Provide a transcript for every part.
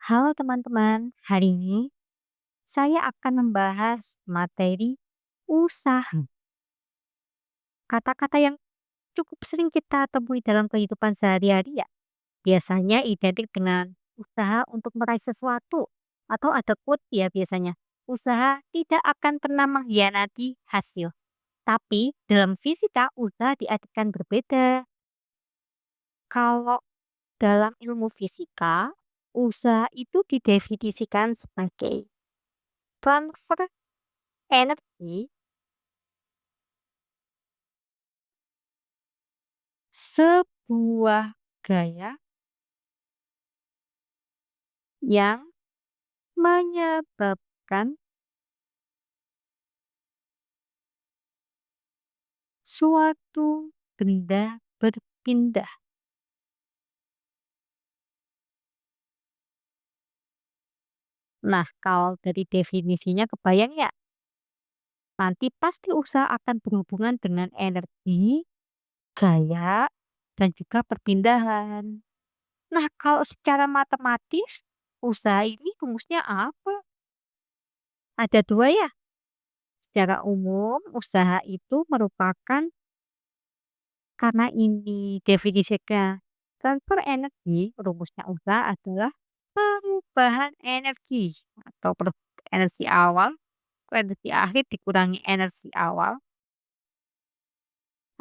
Halo teman-teman, hari ini saya akan membahas materi usaha. Kata-kata yang cukup sering kita temui dalam kehidupan sehari-hari ya. Biasanya identik dengan usaha untuk meraih sesuatu. Atau ada quote ya biasanya. Usaha tidak akan pernah mengkhianati hasil. Tapi dalam fisika usaha diartikan berbeda. Kalau dalam ilmu fisika, usaha itu didefinisikan sebagai transfer energi sebuah gaya yang menyebabkan suatu benda berpindah. Nah, kalau dari definisinya kebayang ya, nanti pasti usaha akan berhubungan dengan energi, gaya, dan juga perpindahan. Nah, kalau secara matematis, usaha ini rumusnya apa? Ada dua ya. Secara umum, usaha itu merupakan karena ini definisinya transfer energi, rumusnya usaha adalah perubahan energi atau energi awal ke energi akhir dikurangi energi awal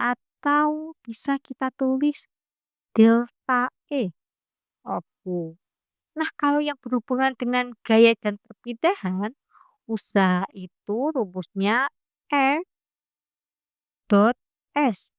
atau bisa kita tulis delta E. Oke. Nah, kalau yang berhubungan dengan gaya dan perpindahan, usaha itu rumusnya R dot S.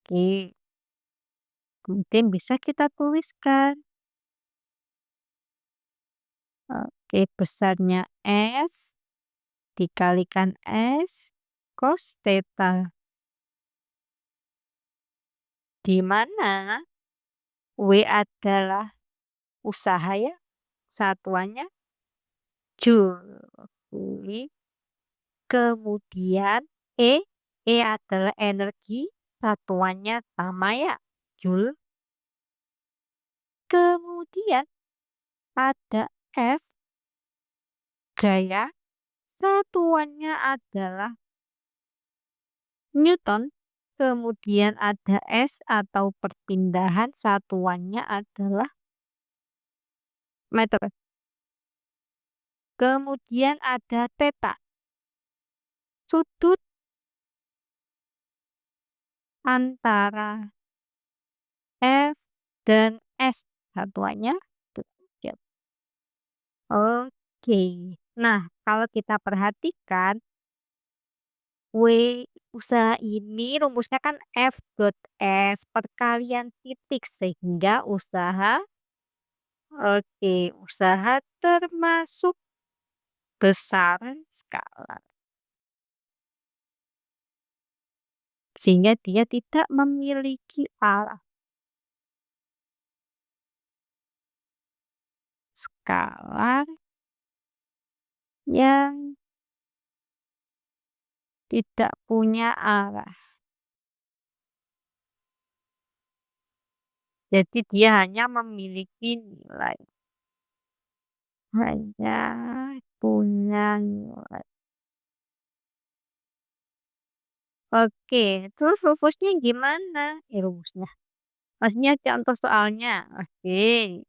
Oke, kemudian bisa kita tuliskan. Oke, besarnya F dikalikan S cos theta, di mana W adalah usaha ya, satuannya Joule. Oke. Kemudian E adalah energi, satuannya sama ya, Joule. Kemudian ada F, gaya, satuannya adalah Newton. Kemudian ada S atau perpindahan, satuannya adalah meter. Kemudian ada theta, sudut antara F dan S, satuannya derajat. Oke. Nah, kalau kita perhatikan W usaha ini rumusnya kan F dot S perkalian titik sehingga usaha, oke, usaha termasuk besaran skala. Sehingga dia tidak memiliki arah. Skalar yang tidak punya arah. Jadi dia hanya memiliki nilai. Hanya punya nilai. Oke, terus rumusnya gimana? Rumusnya. Maksudnya contoh soalnya. Oke.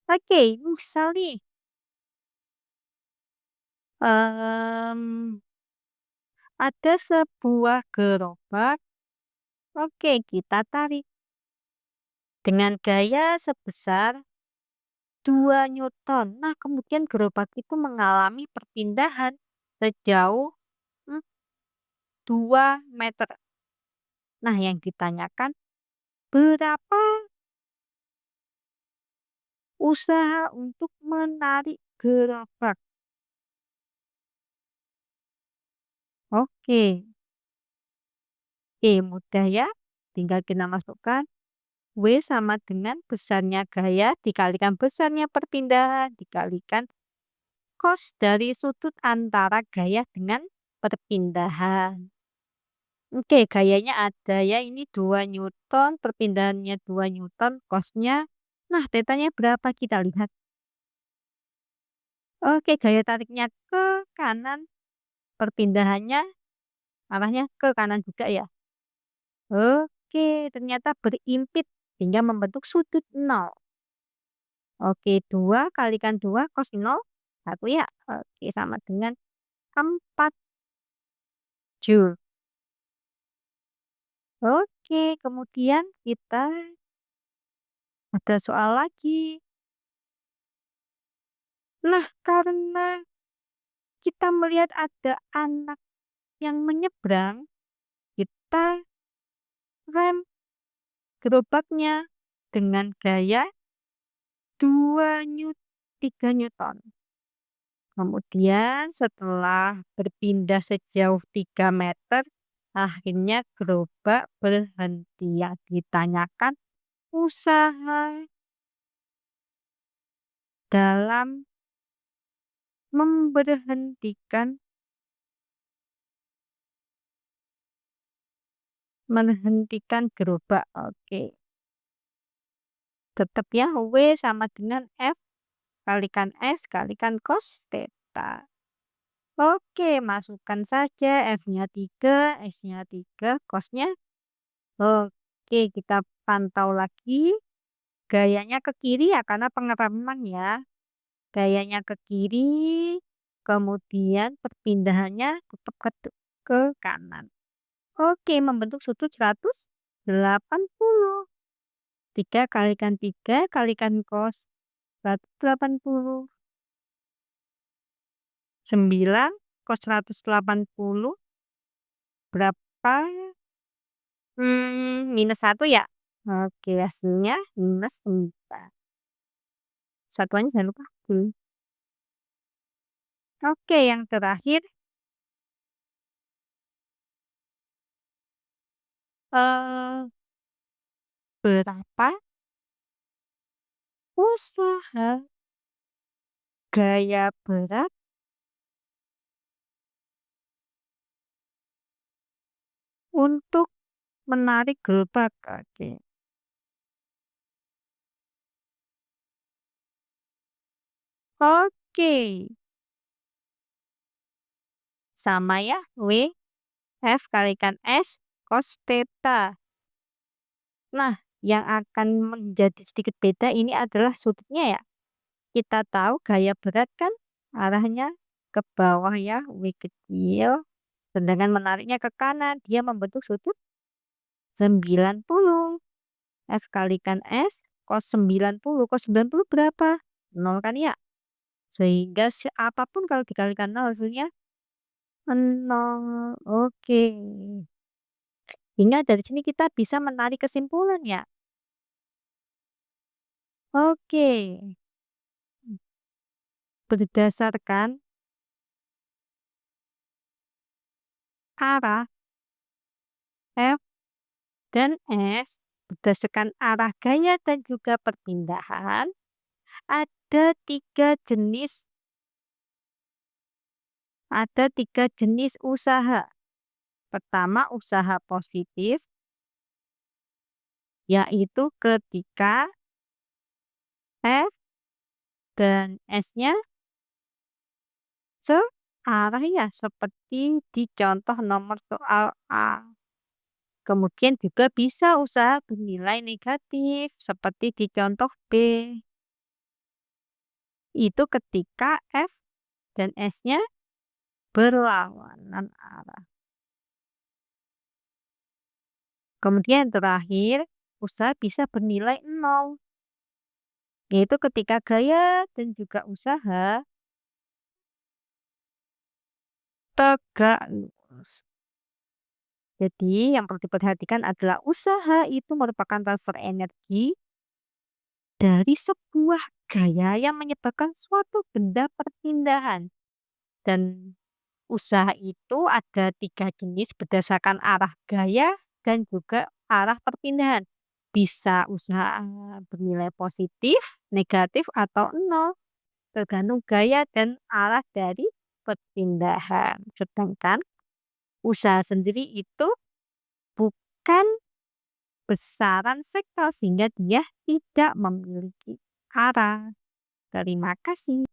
Oke, misal nih. em, ada sebuah gerobak. Oke, kita tarik. Dengan gaya sebesar 2 Newton. Nah, kemudian gerobak itu mengalami perpindahan sejauh 2 meter. Nah, yang ditanyakan berapa usaha untuk menarik gerobak? Oke, mudah ya. Tinggal kita masukkan W sama dengan besarnya gaya dikalikan besarnya perpindahan dikalikan cos dari sudut antara gaya dengan perpindahan. Oke, gayanya ada ya, ini 2 Newton, perpindahannya 2 Newton, cosnya Nah, tetanya berapa kita lihat. Oke, gaya tariknya ke kanan, perpindahannya arahnya ke kanan juga ya. Oke, ternyata berimpit hingga membentuk sudut nol. Oke, 2 kalikan 2 cos nol, 1 ya. Oke, sama dengan 4 Joule. Oke, kemudian kita ada soal lagi. Nah, karena kita melihat ada anak yang menyeberang, kita rem gerobaknya dengan gaya 3 Newton. Kemudian setelah berpindah sejauh 3 meter, akhirnya gerobak berhenti. Yang ditanyakan usaha dalam memberhentikan menghentikan gerobak. Oke, tetap ya W sama dengan F kalikan S kalikan cos theta. Oke, masukkan saja F-nya 3, S-nya 3, cos-nya. Oke, kita pantau lagi. Gayanya ke kiri ya karena pengereman ya. Gayanya ke kiri, kemudian perpindahannya tetap ke kanan. Oke, membentuk sudut 180. 3 kalikan 3 kalikan cos 180. 9 cos 180 berapa? Minus 1 ya? Oke, hasilnya minus 4. Satuannya jangan lupa. Oke, yang terakhir, eh berapa usaha gaya berat untuk menarik gerobak? Oke. Oke, sama ya, W F kalikan S cos theta. Nah, yang akan menjadi sedikit beda ini adalah sudutnya ya. Kita tahu gaya berat kan arahnya ke bawah ya, W kecil. Sedangkan menariknya ke kanan, dia membentuk sudut 90. F kalikan S cos 90. Cos 90 berapa? 0 kan ya? Sehingga apapun kalau dikalikan 0 hasilnya 0. Oke. Hingga dari sini kita bisa menarik kesimpulan ya. Oke. Berdasarkan arah F dan S, berdasarkan arah gaya dan juga perpindahan, ada tiga jenis usaha. Pertama, usaha positif, yaitu ketika F dan S-nya searah ya, seperti di contoh nomor soal A. Kemudian juga bisa usaha bernilai negatif, seperti di contoh B. Itu ketika F dan S-nya berlawanan arah. Kemudian yang terakhir, usaha bisa bernilai 0. Yaitu ketika gaya dan juga usaha tegak lurus. Jadi yang perlu diperhatikan adalah usaha itu merupakan transfer energi dari sebuah gaya yang menyebabkan suatu benda perpindahan. Dan usaha itu ada 3 jenis berdasarkan arah gaya dan juga arah perpindahan. Bisa usaha bernilai positif, negatif, atau 0. Tergantung gaya dan arah dari perpindahan. Sedangkan usaha sendiri itu bukan besaran sektor sehingga dia tidak memiliki arah. Terima kasih.